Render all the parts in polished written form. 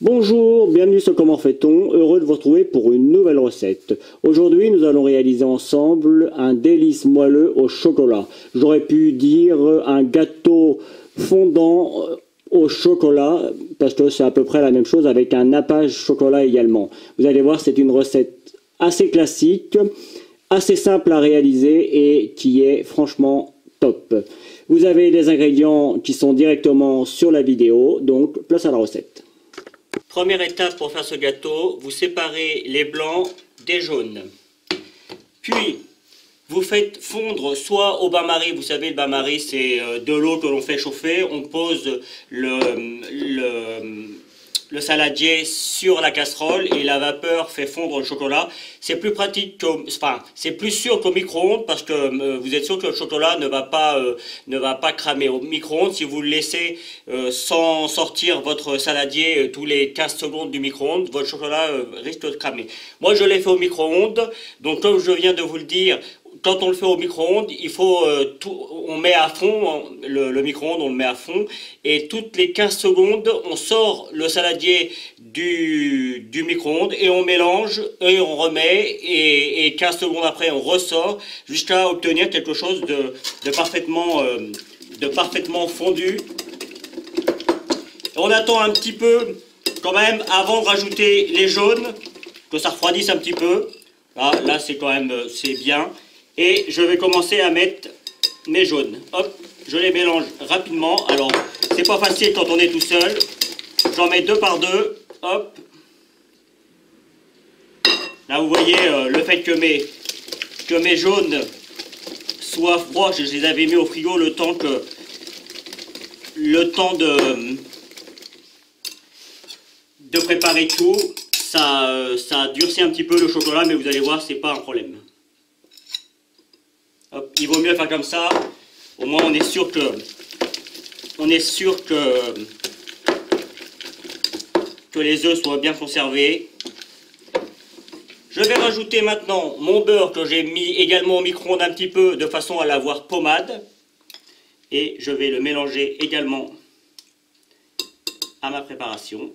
Bonjour, bienvenue sur Comment fait-on, heureux de vous retrouver pour une nouvelle recette. Aujourd'hui, nous allons réaliser ensemble un délice moelleux au chocolat. J'aurais pu dire un gâteau fondant au chocolat, parce que c'est à peu près la même chose avec un nappage chocolat également. Vous allez voir, c'est une recette assez classique, assez simple à réaliser et qui est franchement top. Vous avez les ingrédients qui sont directement sur la vidéo, donc place à la recette. Première étape pour faire ce gâteau, vous séparez les blancs des jaunes. Puis, vous faites fondre soit au bain-marie, vous savez le bain-marie c'est de l'eau que l'on fait chauffer, on pose le saladier sur la casserole et la vapeur fait fondre le chocolat. C'est plus pratique, c'est plus sûr qu'au micro-ondes parce que vous êtes sûr que le chocolat ne va pas cramer. Au micro-ondes, si vous le laissez sans sortir votre saladier tous les 15 secondes du micro-ondes, votre chocolat risque de cramer. Moi je l'ai fait au micro-ondes, donc comme je viens de vous le dire, quand on le fait au micro-ondes, il faut on met à fond, le micro-ondes on le met à fond, et toutes les 15 secondes, on sort le saladier du micro-ondes et on mélange, et on remet, et 15 secondes après on ressort, jusqu'à obtenir quelque chose de parfaitement fondu. On attend un petit peu, quand même, avant de rajouter les jaunes, que ça refroidisse un petit peu. Là c'est quand même, c'est bien. Et je vais commencer à mettre mes jaunes. Hop, je les mélange rapidement. Alors, c'est pas facile quand on est tout seul. J'en mets deux par deux. Hop. Là, vous voyez le fait que mes jaunes soient froids. Je les avais mis au frigo le temps de préparer tout. Ça a durci un petit peu le chocolat, mais vous allez voir, c'est pas un problème. Hop, il vaut mieux faire comme ça, au moins on est sûr que les œufs soient bien conservés. Je vais rajouter maintenant mon beurre que j'ai mis également au micro-ondes un petit peu de façon à l'avoir pommade. Et je vais le mélanger également à ma préparation.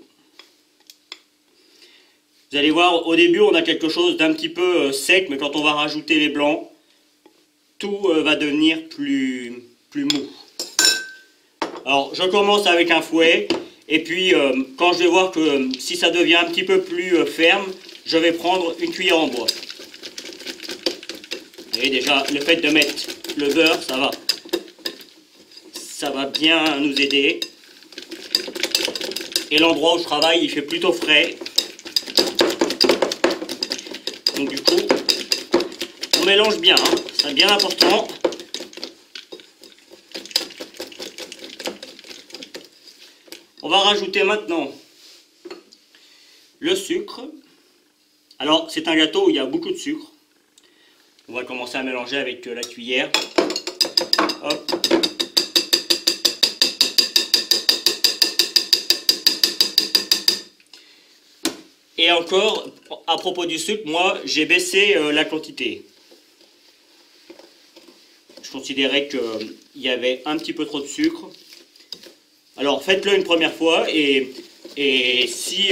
Vous allez voir, au début on a quelque chose d'un petit peu sec, mais quand on va rajouter les blancs, tout va devenir plus mou. Alors je commence avec un fouet et puis quand je vais voir que si ça devient un petit peu plus ferme, je vais prendre une cuillère en bois. Vous voyez déjà le fait de mettre le beurre, ça va bien nous aider. Et l'endroit où je travaille il fait plutôt frais. Donc du coup on mélange bien, hein. C'est bien important. On va rajouter maintenant le sucre. Alors c'est un gâteau où il y a beaucoup de sucre. On va commencer à mélanger avec la cuillère. Hop. Et encore, à propos du sucre, moi j'ai baissé la quantité. Je considérais qu'il y avait un petit peu trop de sucre. Alors faites-le une première fois et si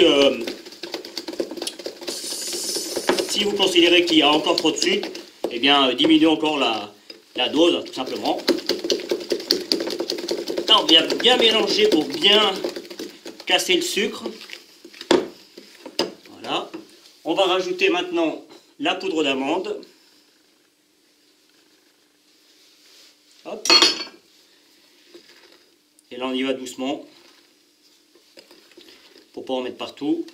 vous considérez qu'il y a encore trop de sucre, eh bien diminuez encore la dose tout simplement. Là, on vient bien mélanger pour bien casser le sucre. Voilà. On va rajouter maintenant la poudre d'amande. Hop. Et là on y va doucement pour pas en mettre partout.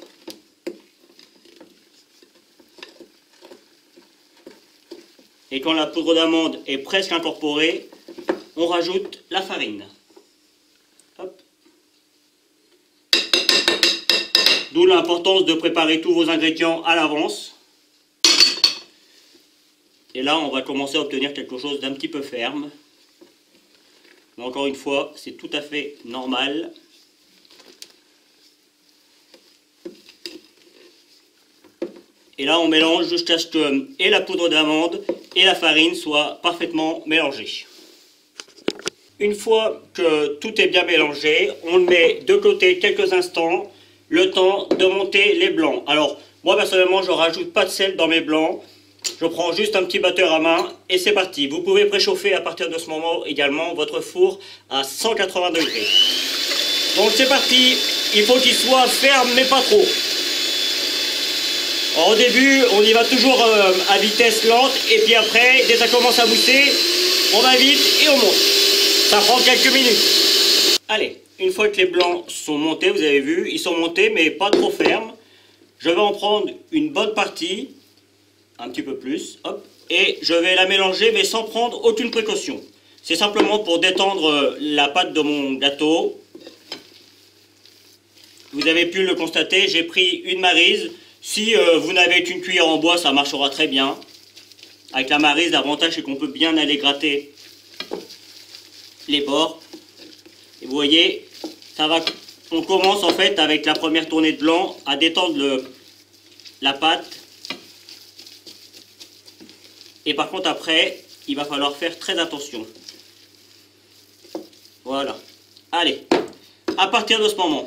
Et quand la poudre d'amande est presque incorporée, on rajoute la farine. Hop. D'où l'importance de préparer tous vos ingrédients à l'avance. Et là on va commencer à obtenir quelque chose d'un petit peu ferme. Mais encore une fois, c'est tout à fait normal. Et là, on mélange jusqu'à ce que et la poudre d'amande et la farine soient parfaitement mélangées. Une fois que tout est bien mélangé, on le met de côté quelques instants le temps de monter les blancs. Alors, moi personnellement, je rajoute pas de sel dans mes blancs. Je prends juste un petit batteur à main et c'est parti. Vous pouvez préchauffer à partir de ce moment également votre four à 180 degrés. Donc c'est parti. Il faut qu'il soit ferme mais pas trop. Alors, au début, on y va toujours à vitesse lente et puis après, dès que ça commence à mousser, on va vite et on monte. Ça prend quelques minutes. Allez, une fois que les blancs sont montés, vous avez vu, ils sont montés mais pas trop fermes. Je vais en prendre une bonne partie, un petit peu plus, hop, et je vais la mélanger mais sans prendre aucune précaution. C'est simplement pour détendre la pâte de mon gâteau. Vous avez pu le constater, j'ai pris une maryse. Si vous n'avez qu'une cuillère en bois, ça marchera très bien. Avec la maryse, l'avantage c'est qu'on peut bien aller gratter les bords. Et vous voyez, ça va. On commence en fait avec la première tournée de blanc à détendre la pâte. Et par contre après, il va falloir faire très attention. Voilà. Allez, à partir de ce moment,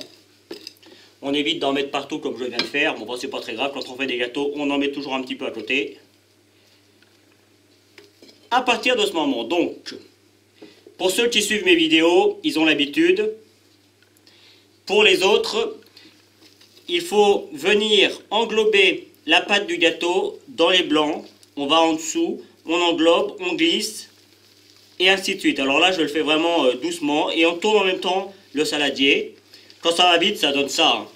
on évite d'en mettre partout comme je viens de faire. Bon, c'est pas très grave, quand on fait des gâteaux, on en met toujours un petit peu à côté. À partir de ce moment, donc, pour ceux qui suivent mes vidéos, ils ont l'habitude. Pour les autres, il faut venir englober la pâte du gâteau dans les blancs. On va en dessous, on englobe, on glisse, et ainsi de suite. Alors là, je le fais vraiment doucement, et on tourne en même temps le saladier. Quand ça va vite, ça donne ça. Hein.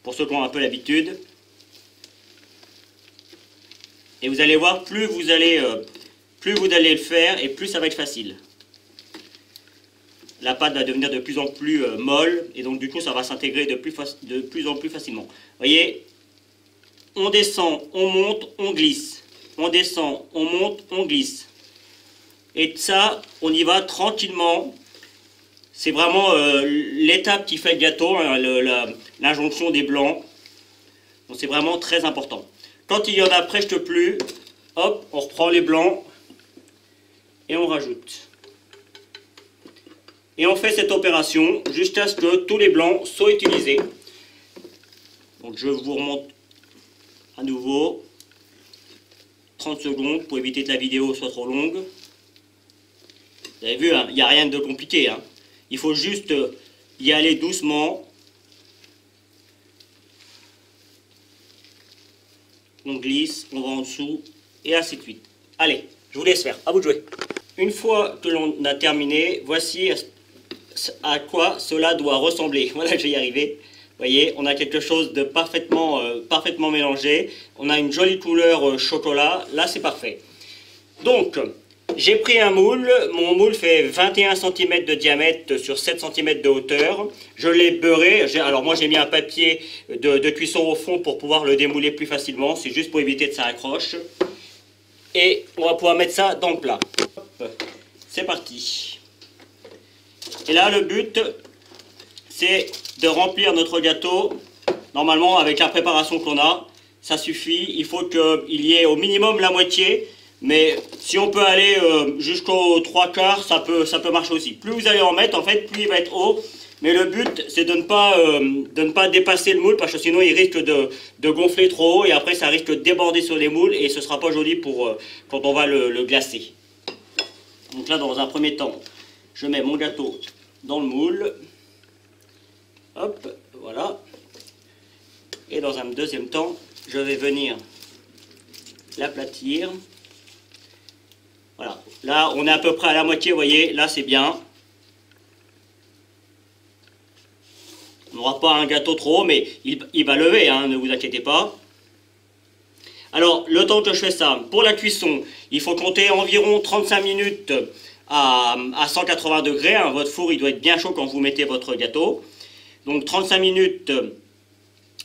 Pour ceux qui ont un peu l'habitude. Et vous allez voir, plus vous allez le faire, et plus ça va être facile. La pâte va devenir de plus en plus molle, et donc du coup, ça va s'intégrer de plus en plus facilement. Vous voyez, on descend, on monte, on glisse. On descend, on monte, on glisse. Et ça, on y va tranquillement. C'est vraiment l'étape qui fait le gâteau, hein, l'injonction des blancs. Donc c'est vraiment très important. Quand il y en a presque plus, hop, on reprend les blancs et on rajoute. Et on fait cette opération jusqu'à ce que tous les blancs soient utilisés. Donc je vous remonte à nouveau 30 secondes pour éviter que la vidéo soit trop longue. Vous avez vu, hein, il n'y a rien de compliqué. Hein. Il faut juste y aller doucement. On glisse, on va en dessous, et ainsi de suite. Allez, je vous laisse faire, à vous de jouer. Une fois que l'on a terminé, voici à quoi cela doit ressembler. Voilà, je vais y arriver. Vous voyez, on a quelque chose de parfaitement mélangé. On a une jolie couleur chocolat. Là, c'est parfait. Donc, j'ai pris un moule. Mon moule fait 21 cm de diamètre sur 7 cm de hauteur. Je l'ai beurré. Alors moi, j'ai mis un papier de cuisson au fond pour pouvoir le démouler plus facilement. C'est juste pour éviter que ça accroche. Et on va pouvoir mettre ça dans le plat. C'est parti. Et là, le but, c'est de remplir notre gâteau. Normalement, avec la préparation qu'on a, ça suffit. Il faut qu'il y ait au minimum la moitié. Mais si on peut aller jusqu'aux 3/4, ça peut marcher aussi. Plus vous allez en mettre, en fait, plus il va être haut. Mais le but, c'est de ne pas dépasser le moule, parce que sinon, il risque de gonfler trop haut. Et après, ça risque de déborder sur les moules. Et ce ne sera pas joli pour quand on va le glacer. Donc là, dans un premier temps, je mets mon gâteau dans le moule. Hop, voilà. Et dans un deuxième temps, je vais venir l'aplatir. Voilà. Là, on est à peu près à la moitié, vous voyez. Là, c'est bien. On n'aura pas un gâteau trop haut, mais il va lever, hein, ne vous inquiétez pas. Alors, le temps que je fais ça, pour la cuisson, il faut compter environ 35 minutes à 180 degrés. Hein. Votre four, il doit être bien chaud quand vous mettez votre gâteau. Donc, 35 minutes,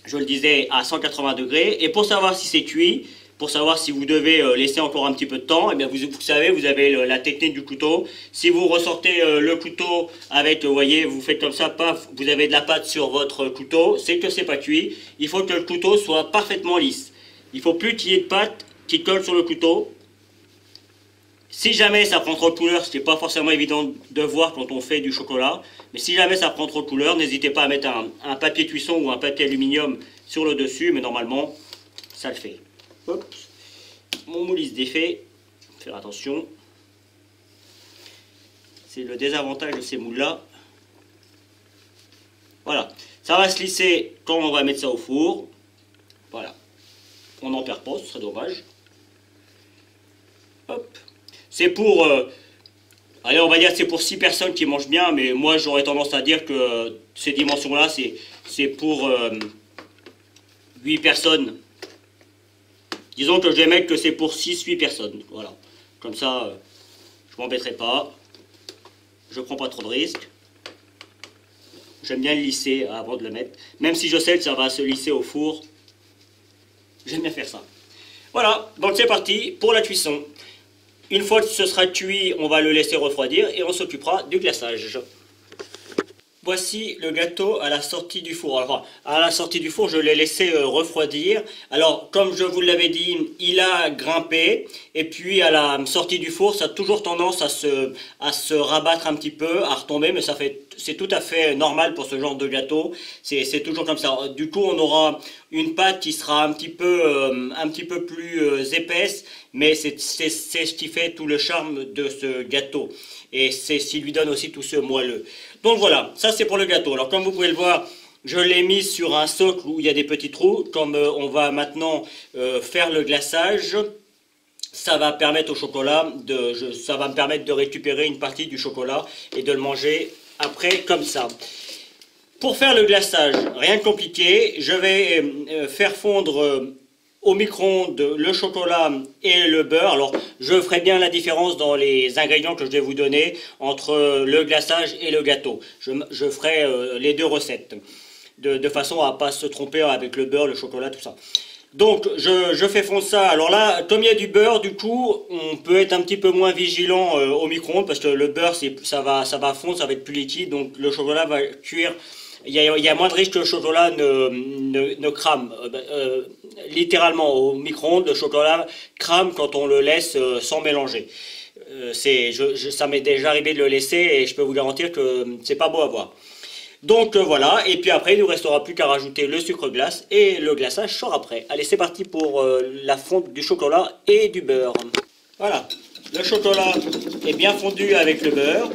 je le disais, à 180 degrés. Et pour savoir si c'est cuit, pour savoir si vous devez laisser encore un petit peu de temps, eh bien vous savez, vous avez la technique du couteau. Si vous ressortez le couteau avec, vous voyez, vous faites comme ça, paf, vous avez de la pâte sur votre couteau, c'est que c'est pas cuit. Il faut que le couteau soit parfaitement lisse. Il ne faut plus qu'il y ait de pâte qui colle sur le couteau. Si jamais ça prend trop de couleur, ce n'est pas forcément évident de voir quand on fait du chocolat, mais si jamais ça prend trop de couleur, n'hésitez pas à mettre un papier cuisson ou un papier aluminium sur le dessus, mais normalement, ça le fait. Hop. Mon moule il se défait, faire attention. C'est le désavantage de ces moules-là. Voilà, ça va se lisser quand on va mettre ça au four. Voilà, on n'en perd pas, ce serait dommage. Hop. C'est pour, allez, on va dire que c'est pour 6 personnes qui mangent bien, mais moi j'aurais tendance à dire que ces dimensions-là, c'est pour 8 personnes. Disons que je vais mettre que c'est pour 6-8 personnes. Voilà, comme ça, je m'embêterai pas. Je prends pas trop de risques. J'aime bien le lisser avant de le mettre. Même si je sais que ça va se lisser au four, j'aime bien faire ça. Voilà, donc c'est parti pour la cuisson. Une fois que ce sera cuit, on va le laisser refroidir et on s'occupera du glaçage. Voici le gâteau à la sortie du four. Alors, à la sortie du four, je l'ai laissé refroidir. Alors, comme je vous l'avais dit, il a grimpé. Et puis, à la sortie du four, ça a toujours tendance à se rabattre un petit peu, à retomber. Mais c'est tout à fait normal pour ce genre de gâteau. C'est toujours comme ça. Du coup, on aura une pâte qui sera un petit peu plus épaisse. Mais c'est ce qui fait tout le charme de ce gâteau. Et c'est ce qui lui donne aussi tout ce moelleux. Donc voilà, ça c'est pour le gâteau. Alors comme vous pouvez le voir, je l'ai mis sur un socle où il y a des petits trous. Comme on va maintenant faire le glaçage, ça va permettre au chocolat, ça va me permettre de récupérer une partie du chocolat et de le manger après comme ça. Pour faire le glaçage, rien de compliqué, je vais faire fondre au micro-ondes le chocolat et le beurre. Alors je ferai bien la différence dans les ingrédients que je vais vous donner entre le glaçage et le gâteau. Je ferai les deux recettes de façon à ne pas se tromper avec le beurre, le chocolat, tout ça. Donc je fais fondre ça. Alors là, comme il y a du beurre, du coup, on peut être un petit peu moins vigilant au micro-ondes parce que le beurre, ça va fondre, ça va être plus liquide, donc le chocolat va cuire. Il y a moins de risque que le chocolat ne crame. Littéralement, au micro-ondes, le chocolat crame quand on le laisse sans mélanger. Ça m'est déjà arrivé de le laisser et je peux vous garantir que c'est pas beau à voir. Donc voilà, et puis après il ne nous restera plus qu'à rajouter le sucre glace et le glaçage sera prêt. Allez, c'est parti pour la fonte du chocolat et du beurre. Voilà, le chocolat est bien fondu avec le beurre.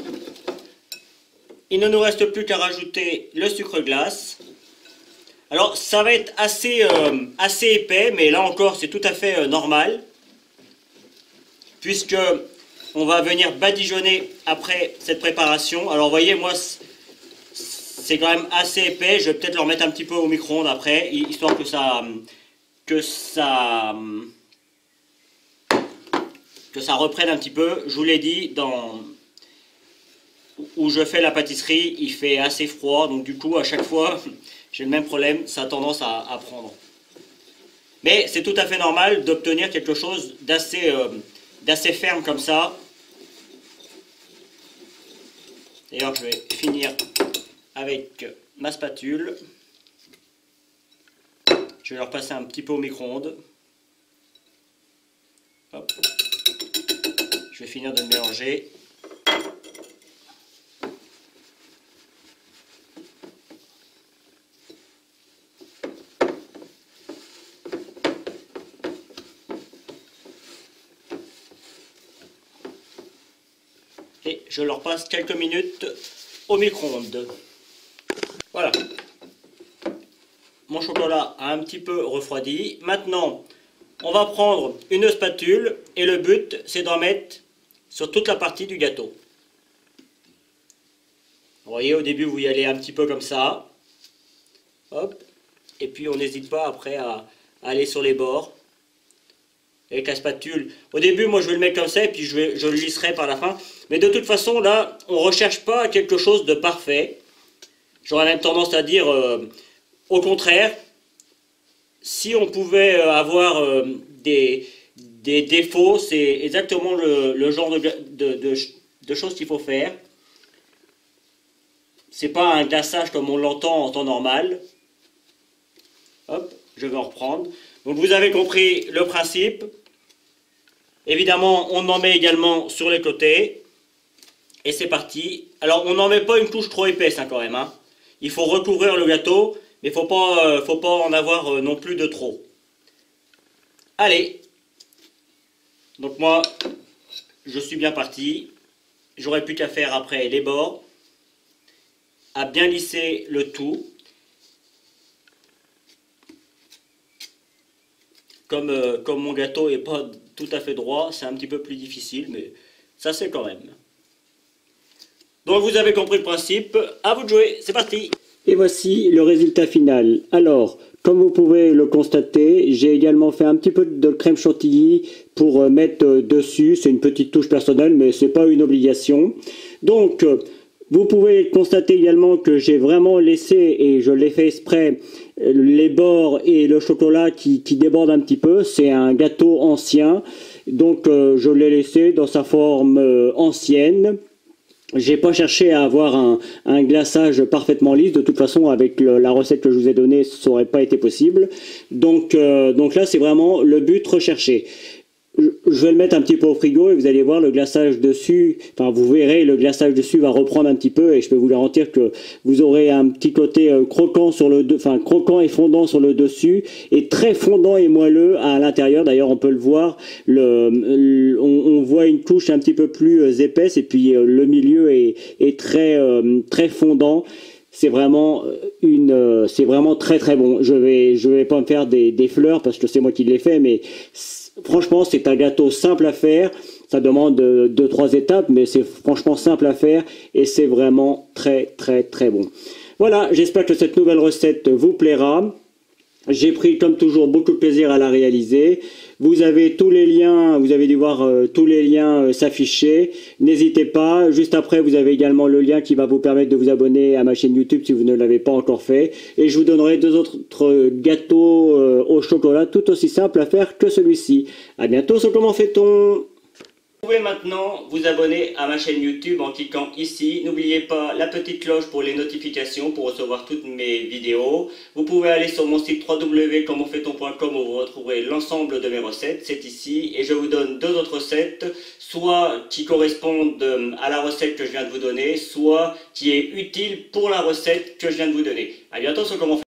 Il ne nous reste plus qu'à rajouter le sucre glace. Alors ça va être assez épais, mais là encore c'est tout à fait normal. Puisque on va venir badigeonner après cette préparation. Alors vous voyez, moi c'est quand même assez épais. Je vais peut-être le remettre un petit peu au micro-ondes après, histoire que ça reprenne un petit peu. Je vous l'ai dit, où je fais la pâtisserie, il fait assez froid, donc du coup à chaque fois j'ai le même problème, ça a tendance à prendre. Mais c'est tout à fait normal d'obtenir quelque chose d'assez ferme comme ça. D'ailleurs je vais finir avec ma spatule. Je vais le repasser un petit peu au micro-ondes. Hop. Je vais finir de le mélanger. Et je leur passe quelques minutes au micro-ondes. Voilà. Mon chocolat a un petit peu refroidi. Maintenant, on va prendre une spatule et le but, c'est d'en mettre sur toute la partie du gâteau. Vous voyez, au début, vous y allez un petit peu comme ça. Hop. Et puis, on n'hésite pas après à aller sur les bords. Avec la spatule. Au début, moi, je vais le mettre comme ça et puis je le lisserai par la fin. Mais de toute façon, là, on ne recherche pas quelque chose de parfait. J'aurais même tendance à dire, au contraire, si on pouvait avoir des défauts, c'est exactement le genre de choses qu'il faut faire. C'est pas un glaçage comme on l'entend en temps normal. Hop, je vais en reprendre. Donc vous avez compris le principe. Évidemment, on en met également sur les côtés. Et c'est parti. Alors, on n'en met pas une couche trop épaisse hein, quand même. Hein. Il faut recouvrir le gâteau, mais faut pas en avoir non plus de trop. Allez. Donc moi, je suis bien parti. J'aurais plus qu'à faire après les bords. À bien lisser le tout. Comme mon gâteau n'est pas tout à fait droit, c'est un petit peu plus difficile, mais ça c'est quand même. Donc vous avez compris le principe, à vous de jouer, c'est parti. Et voici le résultat final. Alors, comme vous pouvez le constater, j'ai également fait un petit peu de crème chantilly pour mettre dessus. C'est une petite touche personnelle, mais c'est pas une obligation. Donc, vous pouvez constater également que j'ai vraiment laissé, et je l'ai fait exprès, les bords et le chocolat qui débordent un petit peu. C'est un gâteau ancien, donc je l'ai laissé dans sa forme ancienne. J'ai pas cherché à avoir un glaçage parfaitement lisse. De toute façon, avec la recette que je vous ai donnée, ça aurait pas été possible. Donc là, c'est vraiment le but recherché. Je vais le mettre un petit peu au frigo et vous allez voir le glaçage dessus. Enfin, vous verrez, le glaçage dessus va reprendre un petit peu et je peux vous garantir que vous aurez un petit côté croquant sur le croquant et fondant sur le dessus et très fondant et moelleux à l'intérieur. D'ailleurs, on peut le voir. On voit une couche un petit peu plus épaisse et puis le milieu est très fondant. C'est vraiment très très bon. Je vais pas me faire des fleurs parce que c'est moi qui l'ai fait, mais franchement, c'est un gâteau simple à faire. Ça demande 2-3 étapes, mais c'est franchement simple à faire et c'est vraiment très bon. Voilà, j'espère que cette nouvelle recette vous plaira. J'ai pris comme toujours beaucoup de plaisir à la réaliser. Vous avez tous les liens, vous avez dû voir tous les liens s'afficher. N'hésitez pas. Juste après, vous avez également le lien qui va vous permettre de vous abonner à ma chaîne YouTube si vous ne l'avez pas encore fait. Et je vous donnerai 2 autres gâteaux au chocolat tout aussi simples à faire que celui-ci. À bientôt sur Comment fait-on ? Vous pouvez maintenant vous abonner à ma chaîne YouTube en cliquant ici. N'oubliez pas la petite cloche pour les notifications pour recevoir toutes mes vidéos. Vous pouvez aller sur mon site www.commentfaiton.com où vous retrouverez l'ensemble de mes recettes. C'est ici et je vous donne 2 autres recettes, soit qui correspondent à la recette que je viens de vous donner, soit qui est utile pour la recette que je viens de vous donner. À bientôt sur Comment